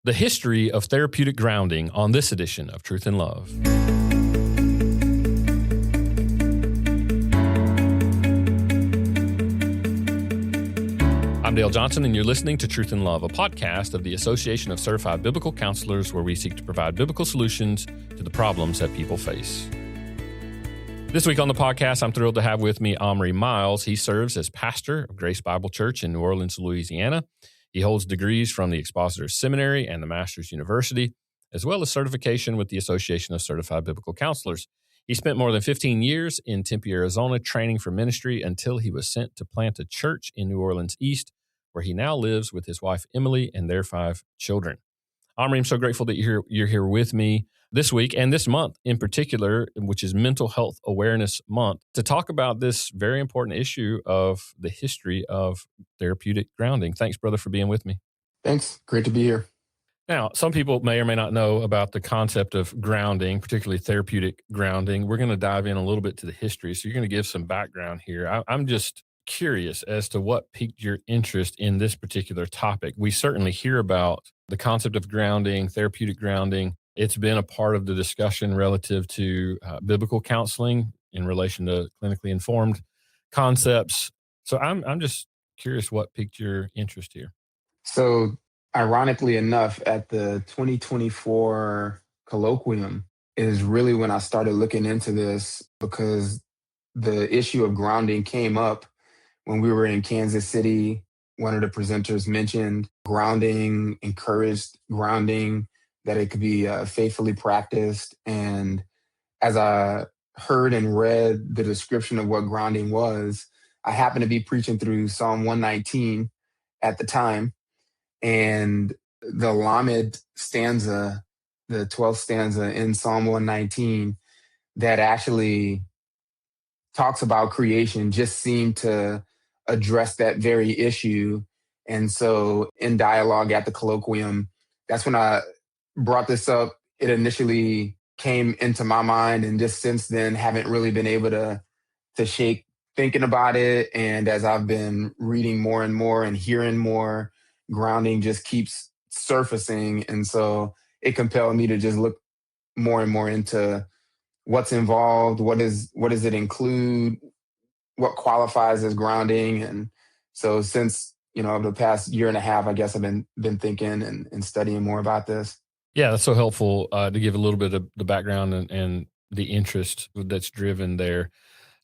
the history of therapeutic grounding on this edition of Truth and Love. I'm Dale Johnson, and you're listening to Truth and Love, a podcast of the Association of Certified Biblical Counselors, where we seek to provide biblical solutions to the problems that people face. This week on the podcast, I'm thrilled to have with me Omri Miles. He serves as pastor of Grace Bible Church in New Orleans, Louisiana. He holds degrees from the Expositor's Seminary and the Master's University, as well as certification with the Association of Certified Biblical Counselors. He spent more than 15 years in Tempe, Arizona, training for ministry until he was sent to plant a church in New Orleans East, where he now lives with his wife, Emily, and their 5 children. Omri, I'm so grateful that you're here with me this week and this month in particular, which is Mental Health Awareness Month, to talk about this very important issue of the history of therapeutic grounding. Thanks, brother, for being with me. Thanks. Great to be here. Now, some people may or may not know about the concept of grounding, particularly therapeutic grounding. We're going to dive in a little bit to the history. So you're going to give some background here. I'm just curious as to what piqued your interest in this particular topic. We certainly hear about the concept of grounding, therapeutic grounding. It's been a part of the discussion relative to biblical counseling in relation to clinically informed concepts. So I'm just curious what piqued your interest here. So ironically enough, at the 2024 colloquium is really when I started looking into this, because the issue of grounding came up when we were in Kansas City. One of the presenters mentioned grounding, encouraged grounding, that it could be faithfully practiced. And as I heard and read the description of what grounding was, I happened to be preaching through Psalm 119 at the time. And the Lamed stanza, the 12th stanza in Psalm 119, that actually talks about creation, just seemed to address that very issue. And so in dialogue at the colloquium, that's when I brought this up. It initially came into my mind, and just since then haven't really been able to shake thinking about it. And as I've been reading more and more and hearing more, grounding just keeps surfacing. And so it compelled me to just look more and more into what's involved, what does it include, what qualifies as grounding. And so since, over the past year and a half, I guess I've been thinking and studying more about this. Yeah, that's so helpful to give a little bit of the background and the interest that's driven there.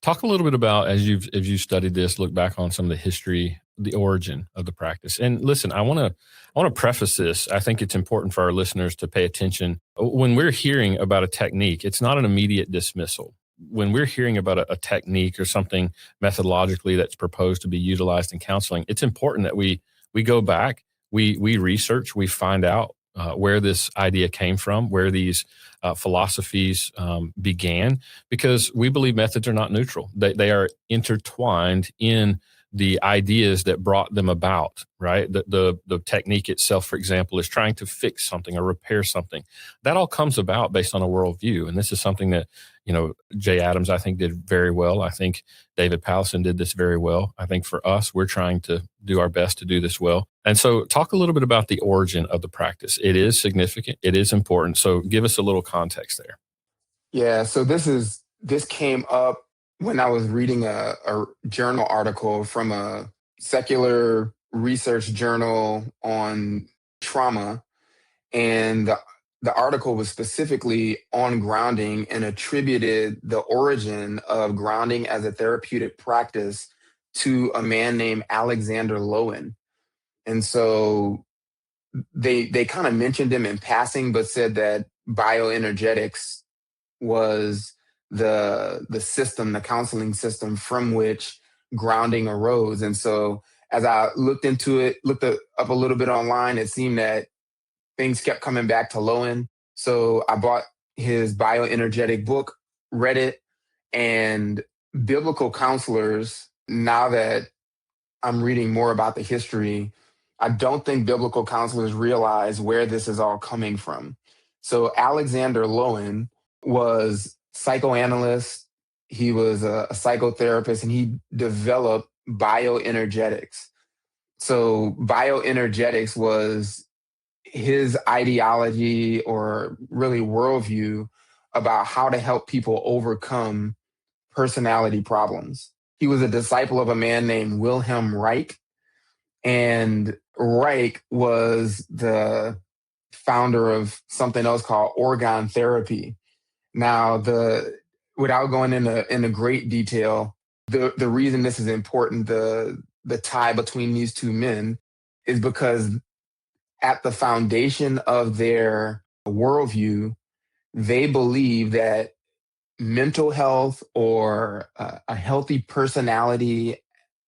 Talk a little bit about, as you've studied this, look back on some of the history, the origin of the practice. And listen, I want to preface this. I think it's important for our listeners to pay attention. When we're hearing about a technique, it's not an immediate dismissal. When we're hearing about a technique or something methodologically that's proposed to be utilized in counseling, it's important that we go back, we research, we find out where this idea came from, where these philosophies began, because we believe methods are not neutral. They are intertwined in the ideas that brought them about, right? The technique itself, for example, is trying to fix something or repair something. That all comes about based on a worldview. And this is something that, Jay Adams, I think, did very well. I think David Powlison did this very well. I think for us, we're trying to do our best to do this well. And so talk a little bit about the origin of the practice. It is significant. It is important. So give us a little context there. Yeah. So this came up when I was reading a journal article from a secular research journal on trauma. And the article was specifically on grounding and attributed the origin of grounding as a therapeutic practice to a man named Alexander Lowen. And so they kind of mentioned him in passing, but said that bioenergetics was the system, the counseling system from which grounding arose. And so as I looked into it, looked up a little bit online, it seemed that things kept coming back to Lowen. So I bought his bioenergetic book, read it, and biblical counselors, now that I'm reading more about the history, I don't think biblical counselors realize where this is all coming from. So Alexander Lowen was psychoanalyst, he was a psychotherapist, and he developed bioenergetics. So bioenergetics was his ideology or really worldview about how to help people overcome personality problems. He was a disciple of a man named Wilhelm Reich, and Reich was the founder of something else called organ therapy. Now, the without going into great detail, the reason this is important, the tie between these two men, is because at the foundation of their worldview, they believe that mental health or a healthy personality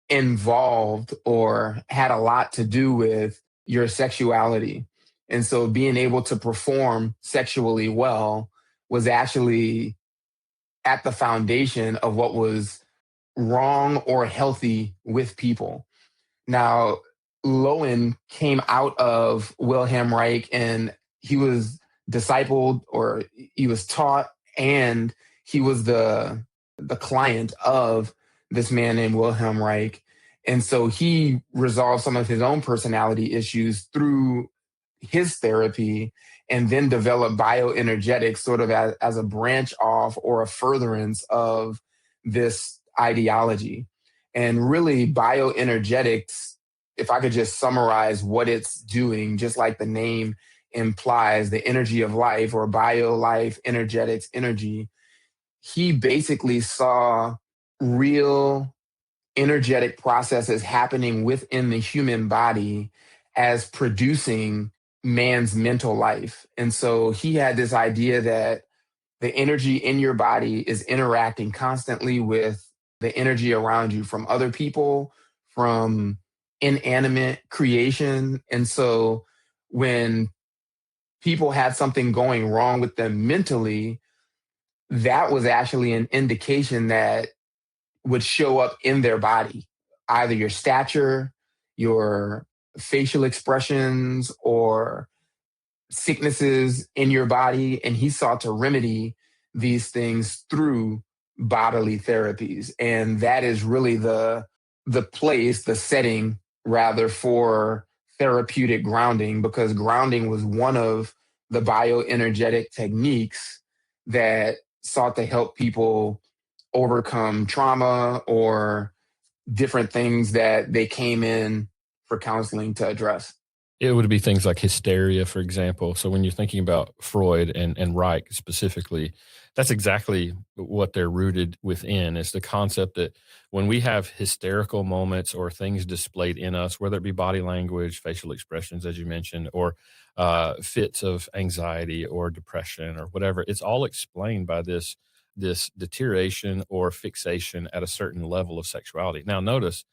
involved or had a lot to do with your sexuality. And so being able to perform sexually well was actually at the foundation of what was wrong or healthy with people. Now, Lowen came out of Wilhelm Reich, and he was discipled, or he was taught, and he was the client of this man named Wilhelm Reich. And so he resolved some of his own personality issues through his therapy, and then developed bioenergetics sort of as a branch off or a furtherance of this ideology. And really, bioenergetics, if I could just summarize what it's doing, just like the name implies, the energy of life, or bio life, energetics, energy, he basically saw real energetic processes happening within the human body as producing man's mental life. And so he had this idea that the energy in your body is interacting constantly with the energy around you from other people, from inanimate creation. And so when people had something going wrong with them mentally, that was actually an indication that would show up in their body, either your stature, your facial expressions, or sicknesses in your body. And he sought to remedy these things through bodily therapies. And that is really the place, the setting rather, for therapeutic grounding, because grounding was one of the bioenergetic techniques that sought to help people overcome trauma or different things that they came in for counseling to address. It would be things like hysteria, for example. So when you're thinking about Freud and Reich specifically, that's exactly what they're rooted within, is the concept that when we have hysterical moments or things displayed in us, whether it be body language, facial expressions, as you mentioned, or fits of anxiety or depression or whatever, it's all explained by this deterioration or fixation at a certain level of sexuality. Now, notice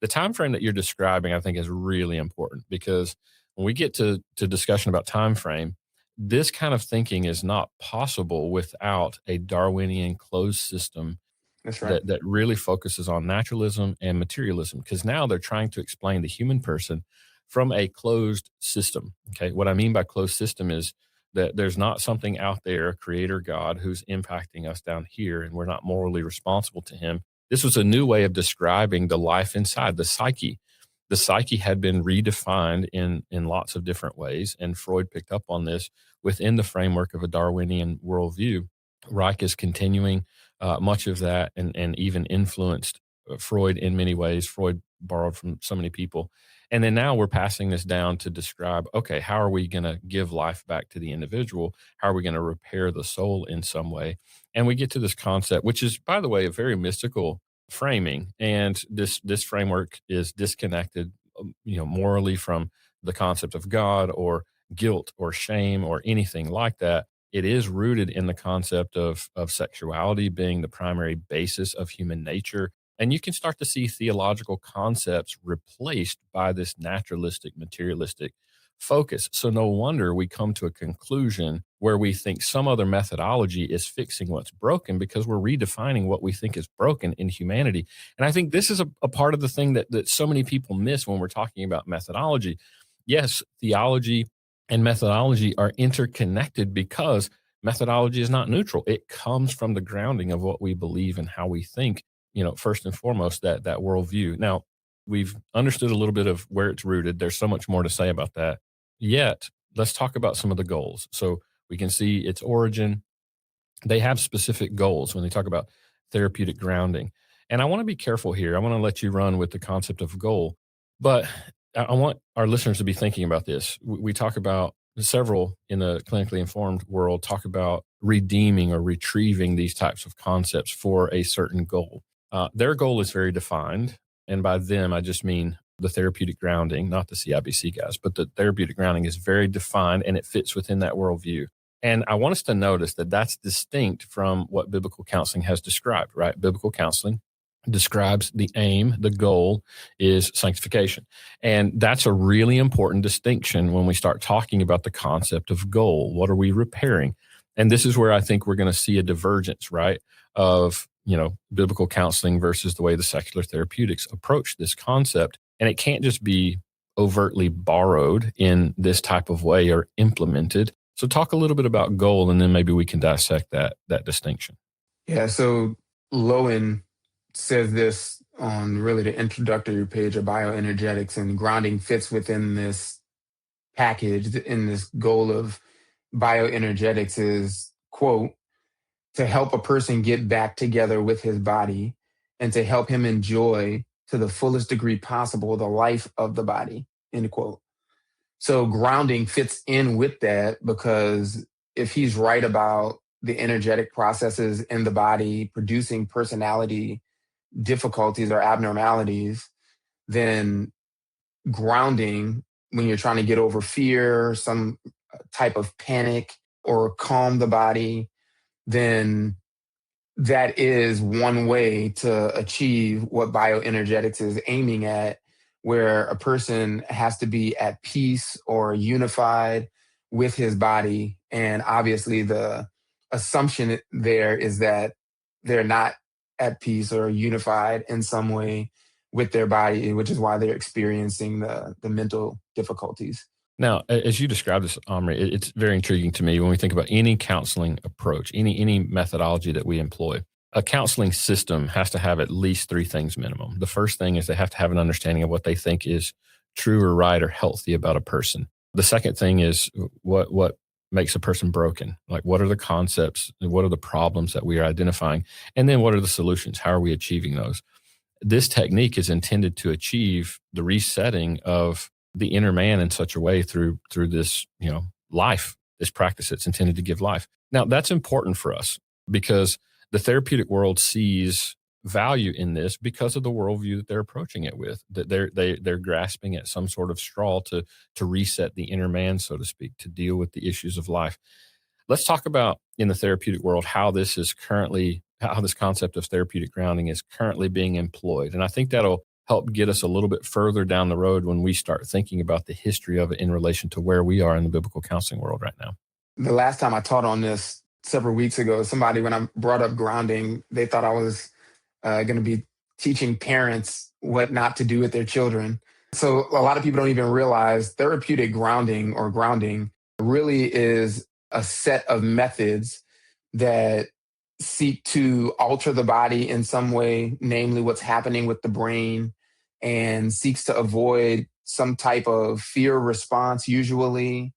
the time frame that you're describing, I think, is really important, because when we get to discussion about time frame, this kind of thinking is not possible without a Darwinian closed system That's right. that really focuses on naturalism and materialism, because now they're trying to explain the human person from a closed system. Okay, what I mean by closed system is that there's not something out there, a creator God, who's impacting us down here, and we're not morally responsible to him. This was a new way of describing the life inside, the psyche. The psyche had been redefined in lots of different ways, and Freud picked up on this within the framework of a Darwinian worldview. Reich is continuing much of that, and even influenced Freud in many ways. Freud borrowed from so many people. And then now we're passing this down to describe, okay, how are we going to give life back to the individual? How are we going to repair the soul in some way? And we get to this concept, which is, by the way, a very mystical framing. And this framework is disconnected, morally, from the concept of God or guilt or shame or anything like that. It is rooted in the concept of sexuality being the primary basis of human nature. And you can start to see theological concepts replaced by this naturalistic, materialistic focus. So no wonder we come to a conclusion where we think some other methodology is fixing what's broken, because we're redefining what we think is broken in humanity. And I think this is a part of the thing that so many people miss when we're talking about methodology. Yes, theology and methodology are interconnected, because methodology is not neutral. It comes from the grounding of what we believe and how we think, first and foremost, that worldview. Now, we've understood a little bit of where it's rooted. There's so much more to say about that. Yet, let's talk about some of the goals. So we can see its origin. They have specific goals when they talk about therapeutic grounding. And I want to be careful here. I want to let you run with the concept of goal, but I want our listeners to be thinking about this. We talk about several in the clinically informed world talk about redeeming or retrieving these types of concepts for a certain goal. Their goal is very defined. And by them, I just mean the therapeutic grounding, not the CIBC guys, but the therapeutic grounding is very defined and it fits within that worldview. And I want us to notice that that's distinct from what biblical counseling has described, right? Biblical counseling describes the aim, the goal is sanctification. And that's a really important distinction when we start talking about the concept of goal. What are we repairing? And this is where I think we're going to see a divergence, right? Of, biblical counseling versus the way the secular therapeutics approach this concept. And it can't just be overtly borrowed in this type of way or implemented. So talk a little bit about goal, and then maybe we can dissect that distinction. Yeah, so Lowen says this on really the introductory page of bioenergetics, and grounding fits within this package, in this goal of bioenergetics is, quote, to help a person get back together with his body and to help him enjoy to the fullest degree possible the life of the body, end quote. So grounding fits in with that, because if he's right about the energetic processes in the body producing personality difficulties or abnormalities, then grounding, when you're trying to get over fear, some type of panic, or calm the body, then that is one way to achieve what bioenergetics is aiming at, where a person has to be at peace or unified with his body. And obviously, the assumption there is that they're not at peace or unified in some way with their body, which is why they're experiencing the mental difficulties. Now, as you described this, Omri, it's very intriguing to me when we think about any counseling approach, any methodology that we employ. A counseling system has to have at least three things minimum. The first thing is they have to have an understanding of what they think is true or right or healthy about a person. The second thing is what makes a person broken. Like, what are the concepts? What are the problems that we are identifying? And then what are the solutions? How are we achieving those? This technique is intended to achieve the resetting of the inner man in such a way through this, life, this practice that's intended to give life. Now, that's important for us because the therapeutic world sees value in this because of the worldview that they're approaching it with, that they're grasping at some sort of straw to reset the inner man, so to speak, to deal with the issues of life. Let's talk about in the therapeutic world how this concept of therapeutic grounding is currently being employed. And I think that'll help get us a little bit further down the road when we start thinking about the history of it in relation to where we are in the biblical counseling world right now. The last time I taught on this several weeks ago, somebody, when I brought up grounding, they thought I was going to be teaching parents what not to do with their children. So a lot of people don't even realize therapeutic grounding or grounding really is a set of methods that seek to alter the body in some way, namely what's happening with the brain, and seeks to avoid some type of fear response, usually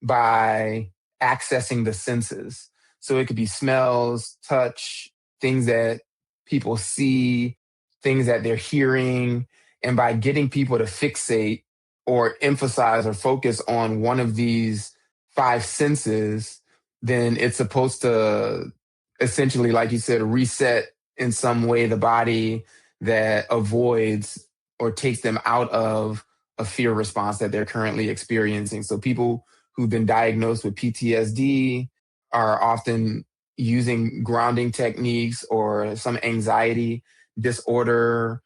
by accessing the senses. So it could be smells, touch, things that people see, things that they're hearing. And by getting people to fixate or emphasize or focus on one of these five senses, then it's supposed to essentially, like you said, reset in some way the body that avoids or takes them out of a fear response that they're currently experiencing. So people who've been diagnosed with PTSD are often using grounding techniques, or some anxiety disorder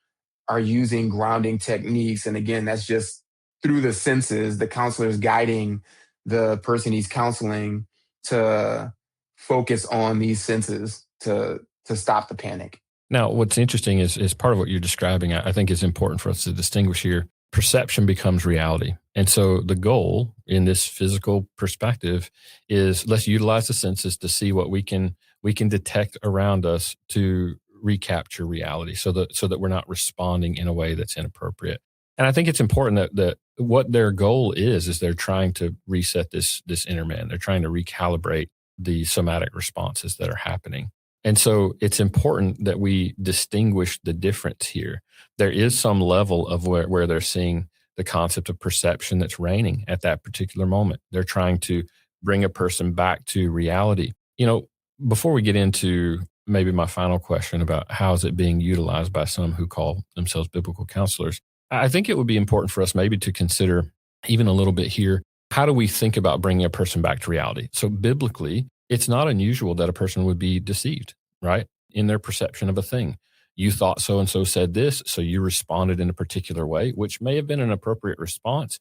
are using grounding techniques. And again, that's just through the senses. The counselor is guiding the person he's counseling to focus on these senses to stop the panic. Now, what's interesting is part of what you're describing, I think is important for us to distinguish here. Perception becomes reality. And so the goal in this physical perspective is let's utilize the senses to see what we can detect around us to recapture reality so that we're not responding in a way that's inappropriate. And I think it's important that what their goal is they're trying to reset this inner man. They're trying to recalibrate the somatic responses that are happening. And so it's important that we distinguish the difference here. There is some level of where they're seeing the concept of perception that's reigning at that particular moment. They're trying to bring a person back to reality. Before we get into maybe my final question about how is it being utilized by some who call themselves biblical counselors, I think it would be important for us maybe to consider even a little bit here, how do we think about bringing a person back to reality? So biblically, it's not unusual that a person would be deceived, right? In their perception of a thing. You thought so and so said this, so you responded in a particular way, which may have been an appropriate response.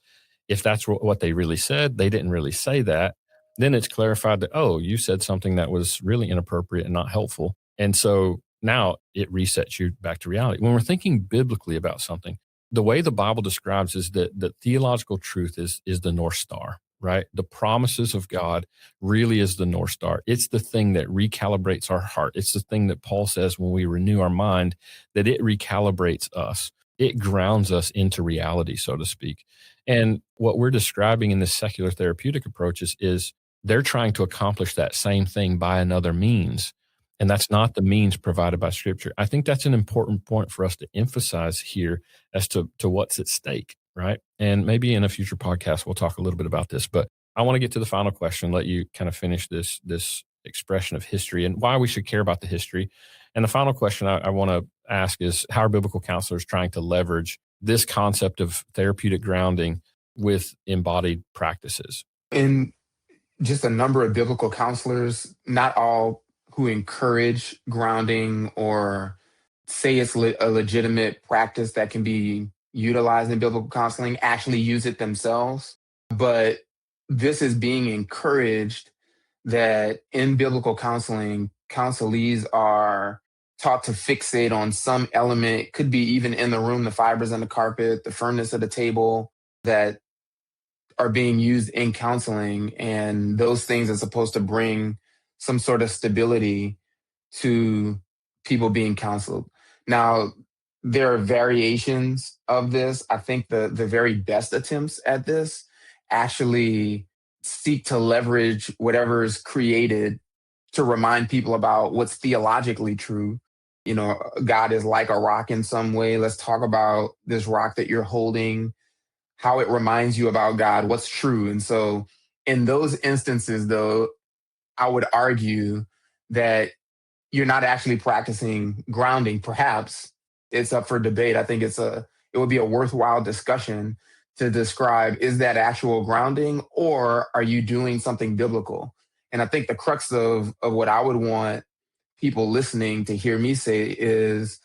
If that's what they really said, they didn't really say that. Then it's clarified that, oh, you said something that was really inappropriate and not helpful. And so now it resets you back to reality. When we're thinking biblically about something, the way the Bible describes is that theological truth is the North Star, right? The promises of God really is the North Star. It's the thing that recalibrates our heart. It's the thing that Paul says when we renew our mind, that it recalibrates us. It grounds us into reality, so to speak. And what we're describing in this secular therapeutic approaches is they're trying to accomplish that same thing by another means. And that's not the means provided by Scripture. I think that's an important point for us to emphasize here as to what's at stake, right? And maybe in a future podcast, we'll talk a little bit about this. But I want to get to the final question, let you kind of finish this expression of history and why we should care about the history. And the final question I want to ask is, how are biblical counselors trying to leverage this concept of therapeutic grounding with embodied practices? And just a number of biblical counselors, not all who encourage grounding or say it's a legitimate practice that can be utilized in biblical counseling, actually use it themselves. But this is being encouraged that in biblical counseling, counselees are taught to fixate on some element, could be even in the room, the fibers in the carpet, the firmness of the table, that are being used in counseling, and those things are supposed to bring some sort of stability to people being counseled. Now, there are variations of this. I think the very best attempts at this actually seek to leverage whatever is created to remind people about what's theologically true. God is like a rock in some way. Let's talk about this rock that you're holding, how it reminds you about God, what's true. And so in those instances, though, I would argue that you're not actually practicing grounding. Perhaps it's up for debate. I think it would be a worthwhile discussion to describe, is that actual grounding or are you doing something biblical? And I think the crux of what I would want people listening to hear me say is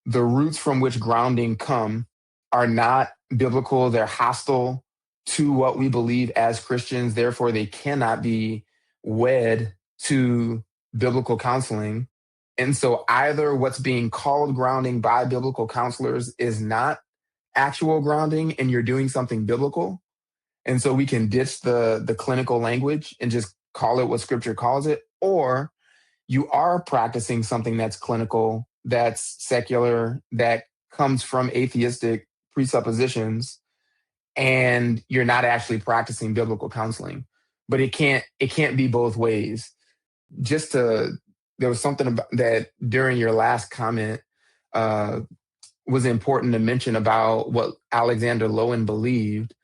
the roots from which grounding come are not biblical. They're hostile to what we believe as Christians. Therefore, they cannot be wed to biblical counseling. And so either what's being called grounding by biblical counselors is not actual grounding and you're doing something biblical. And so we can ditch the clinical language and just call it what Scripture calls it, or you are practicing something that's clinical, that's secular, that comes from atheistic presuppositions, and you're not actually practicing biblical counseling. But it can't be both ways. There was something about that during your last comment was important to mention about what Alexander Lowen believed.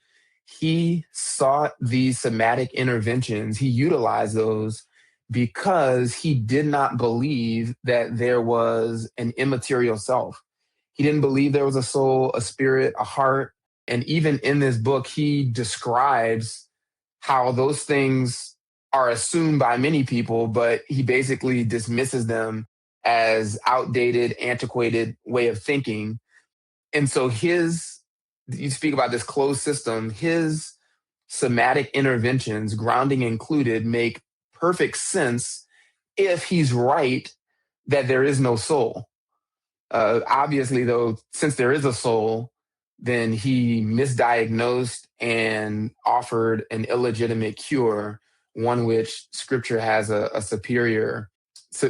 He sought these somatic interventions. He utilized those because he did not believe that there was an immaterial self. He didn't believe there was a soul, a spirit, a heart. And even in this book, he describes how those things are assumed by many people, but he basically dismisses them as outdated, antiquated way of thinking. And so you speak about this closed system, his somatic interventions, grounding included, make perfect sense if he's right that there is no soul. Obviously, though, since there is a soul, then he misdiagnosed and offered an illegitimate cure, one which Scripture has a superior,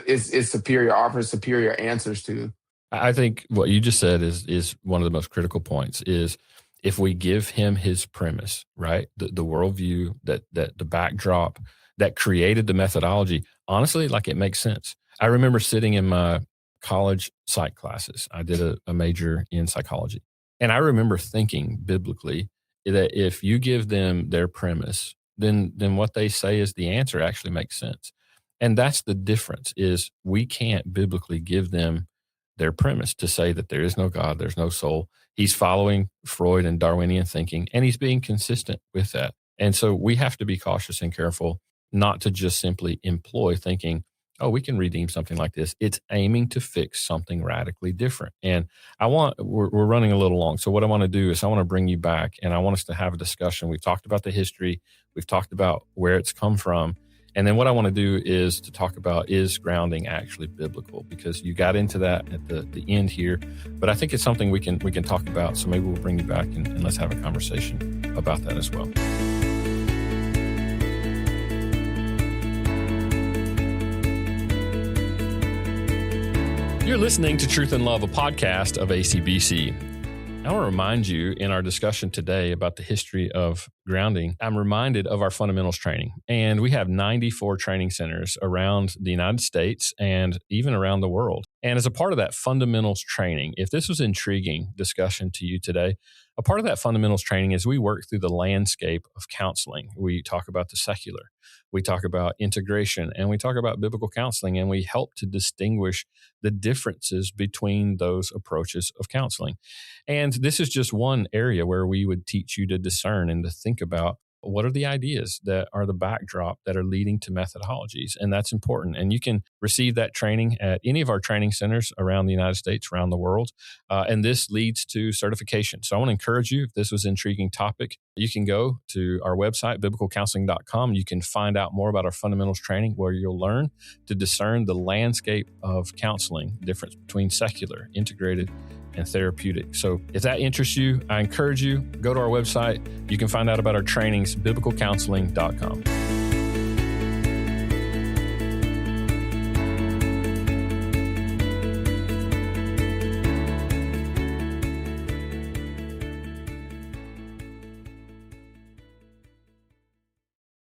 is superior, offers superior answers to. I think what you just said is one of the most critical points is if we give him his premise, right? The worldview, that the backdrop that created the methodology, honestly, like it makes sense. I remember sitting in my college psych classes. I did a major in psychology. And I remember thinking biblically that if you give them their premise, then what they say is the answer actually makes sense. And that's the difference, is we can't biblically give them their premise to say that there is no God, there's no soul. He's following Freud and Darwinian thinking, and he's being consistent with that. And so we have to be cautious and careful not to just simply employ thinking, oh, we can redeem something like this. It's aiming to fix something radically different. And we're running a little long. So what I want to do is I want to bring you back, and I want us to have a discussion. We've talked about the history. We've talked about where it's come from. And then what I want to do is to talk about, is grounding actually biblical? Because you got into that at the end here, but I think it's something we can talk about. So maybe we'll bring you back and let's have a conversation about that as well. You're listening to Truth and Love, a podcast of ACBC. I want to remind you, in our discussion today about the history of grounding, I'm reminded of our fundamentals training. And we have 94 training centers around the United States and even around the world. And as a part of that fundamentals training, if this was intriguing discussion to you today, a part of that fundamentals training is we work through the landscape of counseling. We talk about the secular, we talk about integration, and we talk about biblical counseling, and we help to distinguish the differences between those approaches of counseling. And this is just one area where we would teach you to discern and to think about what are the ideas that are the backdrop that are leading to methodologies. And that's important. And you can receive that training at any of our training centers around the United States, around the world. And this leads to certification. So I want to encourage you, if this was an intriguing topic, you can go to our website, biblicalcounseling.com. You can find out more about our fundamentals training, where you'll learn to discern the landscape of counseling, difference between secular, integrated, and therapeutic. So if that interests you, I encourage you, go to our website. You can find out about our trainings, biblicalcounseling.com.